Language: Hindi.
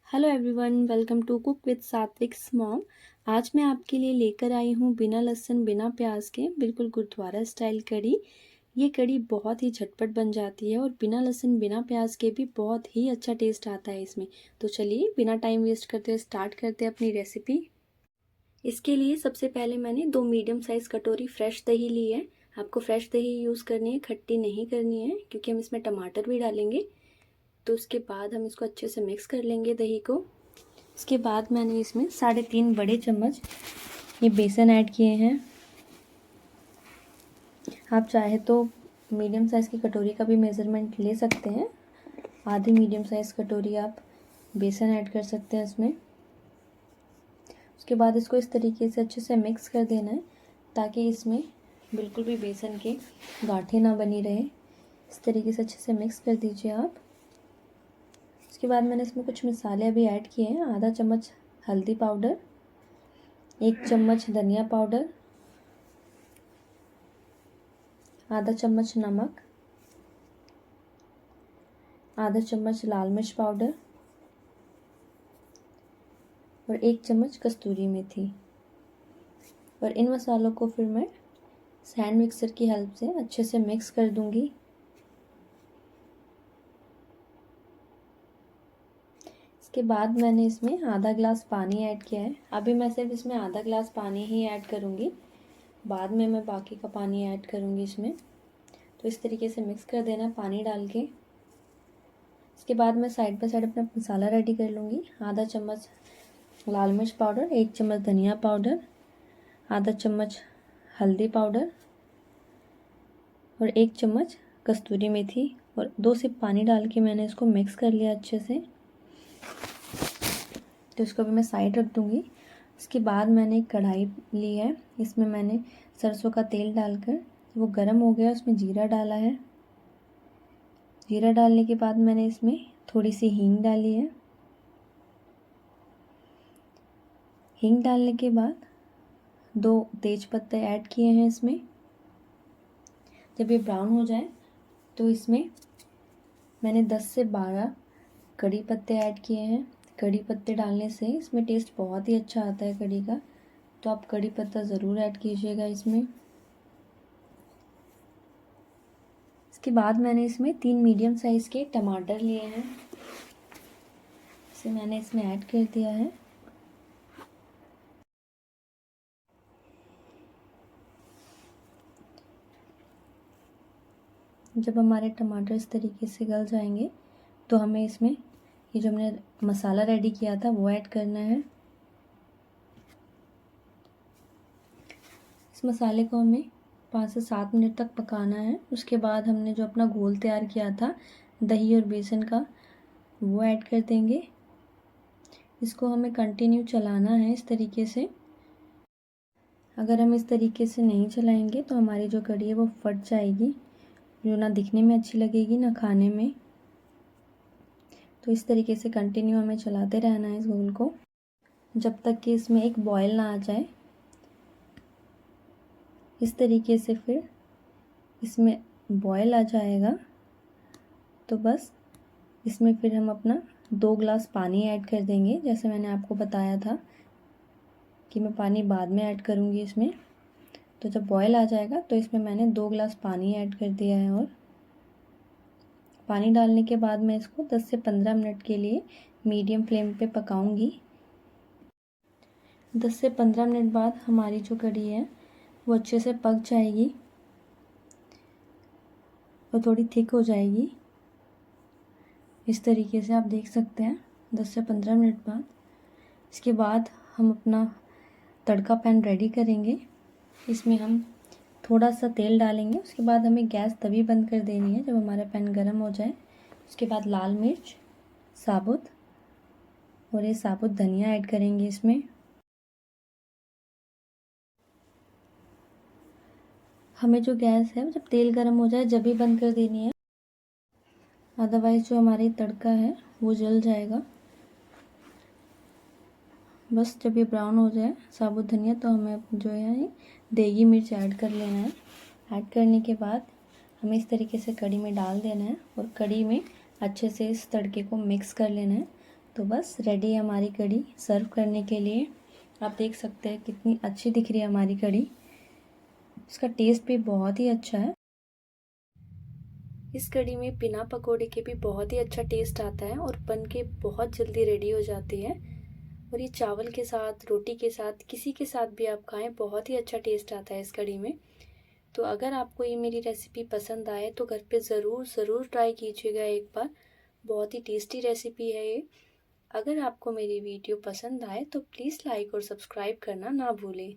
Hello everyone, welcome to cook with Satvik's mom. आज मैं आपके लिए लेकर आई हूँ बिना लहसुन बिना प्याज के बिल्कुल गुरुद्वारा स्टाइल कड़ी। ये कड़ी बहुत ही झटपट बन जाती है और बिना लहसुन बिना प्याज के भी बहुत ही अच्छा टेस्ट आता है इसमें। तो चलिए बिना टाइम वेस्ट करते हुए स्टार्ट करते हैं अपनी रेसिपी। इसके लिए सबसे पहले मैंने 2 मीडियम साइज़ कटोरी फ्रेश दही ली है। आपको फ्रेश दही यूज़ करनी है, खट्टी नहीं करनी है क्योंकि हम इसमें टमाटर भी डालेंगे। तो उसके बाद हम इसको अच्छे से मिक्स कर लेंगे दही को। इसके बाद मैंने इसमें 3.5 बड़े चम्मच ये बेसन ऐड किए हैं। आप चाहे तो मीडियम साइज़ की कटोरी का भी मेज़रमेंट ले सकते हैं। आधी मीडियम साइज़ कटोरी आप बेसन ऐड कर सकते हैं इसमें। उसके बाद इसको इस तरीके से अच्छे से मिक्स कर देना है ताकि इसमें बिल्कुल भी बेसन के गांठें ना बनी रहे। इस तरीके से अच्छे से मिक्स कर दीजिए आप। उसके बाद मैंने इसमें कुछ मसाले अभी ऐड किए हैं। आधा चम्मच हल्दी पाउडर, 1 चम्मच धनिया पाउडर, आधा चम्मच नमक, आधा चम्मच लाल मिर्च पाउडर और 1 चम्मच कस्तूरी मेथी। और इन मसालों को फिर मैं हैंड मिक्सर की हेल्प से अच्छे से मिक्स कर दूंगी। इसके बाद मैंने इसमें आधा ग्लास पानी ऐड किया है। अभी मैं सिर्फ इसमें आधा ग्लास पानी ही ऐड करूंगी, बाद में मैं बाकी का पानी ऐड करूंगी इसमें। तो इस तरीके से मिक्स कर देना पानी डाल के। इसके बाद मैं साइड बाय साइड अपना मसाला रेडी कर लूँगी। आधा चम्मच लाल मिर्च पाउडर, 1 चम्मच धनिया पाउडर, आधा चम्मच हल्दी पाउडर और 1 चम्मच कस्तूरी मेथी और 2 सिप पानी डाल के मैंने इसको मिक्स कर लिया अच्छे से। तो इसको भी मैं साइड रख दूँगी। इसके बाद मैंने एक कढ़ाई ली है, इसमें मैंने सरसों का तेल डालकर वो गर्म हो गया, उसमें जीरा डाला है। जीरा डालने के बाद मैंने इसमें थोड़ी सी हींग डाली है। हींग डालने के बाद 2 तेज पत्ते ऐड किए हैं इसमें। जब ये ब्राउन हो जाए तो इसमें मैंने 10 से 12 कड़ी पत्ते ऐड किए हैं। कड़ी पत्ते डालने से इसमें टेस्ट बहुत ही अच्छा आता है कड़ी का, तो आप कड़ी पत्ता ज़रूर ऐड कीजिएगा इसमें। इसके बाद मैंने इसमें 3 मीडियम साइज़ के टमाटर लिए हैं, इसे मैंने इसमें ऐड कर दिया है। जब हमारे टमाटर इस तरीके से गल जाएंगे तो हमें इसमें ये जो हमने मसाला रेडी किया था वो ऐड करना है। इस मसाले को हमें 5 से 7 मिनट तक पकाना है। उसके बाद हमने जो अपना घोल तैयार किया था दही और बेसन का, वो ऐड कर देंगे। इसको हमें कंटिन्यू चलाना है इस तरीके से। अगर हम इस तरीके से नहीं चलाएंगे तो हमारी जो कड़ी है वो फट जाएगी, जो ना दिखने में अच्छी लगेगी ना खाने में। तो इस तरीके से कंटिन्यू हमें चलाते रहना है इस घोल को जब तक कि इसमें एक बॉयल ना आ जाए। इस तरीके से फिर इसमें बॉयल आ जाएगा तो बस इसमें फिर हम अपना 2 ग्लास पानी ऐड कर देंगे। जैसे मैंने आपको बताया था कि मैं पानी बाद में ऐड करूँगी इसमें। तो जब बॉयल आ जाएगा तो इसमें मैंने 2 ग्लास पानी ऐड कर दिया है। और पानी डालने के बाद मैं इसको 10 से 15 मिनट के लिए मीडियम फ्लेम पे पकाऊंगी। 10 से 15 मिनट बाद हमारी जो कड़ी है वो अच्छे से पक जाएगी और थोड़ी थिक हो जाएगी। इस तरीके से आप देख सकते हैं 10 से 15 मिनट बाद। इसके बाद हम अपना तड़का पैन रेडी करेंगे। इसमें हम थोड़ा सा तेल डालेंगे। उसके बाद हमें गैस तभी बंद कर देनी है जब हमारा पैन गर्म हो जाए। उसके बाद लाल मिर्च साबुत और ये साबुत धनिया ऐड करेंगे इसमें। हमें जो गैस है जब तेल गर्म हो जाए जब भी बंद कर देनी है, अदरवाइज़ जो हमारी तड़का है वो जल जाएगा। बस जब ये ब्राउन हो जाए साबुत धनिया तो हमें जो है देगी मिर्च ऐड कर लेना है। ऐड करने के बाद हमें इस तरीके से कड़ी में डाल देना है और कड़ी में अच्छे से इस तड़के को मिक्स कर लेना है तो बस रेडी है हमारी कढ़ी सर्व करने के लिए। आप देख सकते हैं कितनी अच्छी दिख रही है हमारी कढ़ी। इसका टेस्ट भी बहुत ही अच्छा है। इस कढ़ी में बिना पकोड़े के भी बहुत ही अच्छा टेस्ट आता है और बन के बहुत जल्दी रेडी हो जाती है। और ये चावल के साथ, रोटी के साथ, किसी के साथ भी आप खाएं, बहुत ही अच्छा टेस्ट आता है इस कढ़ी में। तो अगर आपको ये मेरी रेसिपी पसंद आए तो घर पे ज़रूर ट्राई कीजिएगा एक बार। बहुत ही टेस्टी रेसिपी है ये। अगर आपको मेरी वीडियो पसंद आए तो प्लीज़ लाइक और सब्सक्राइब करना ना भूलें।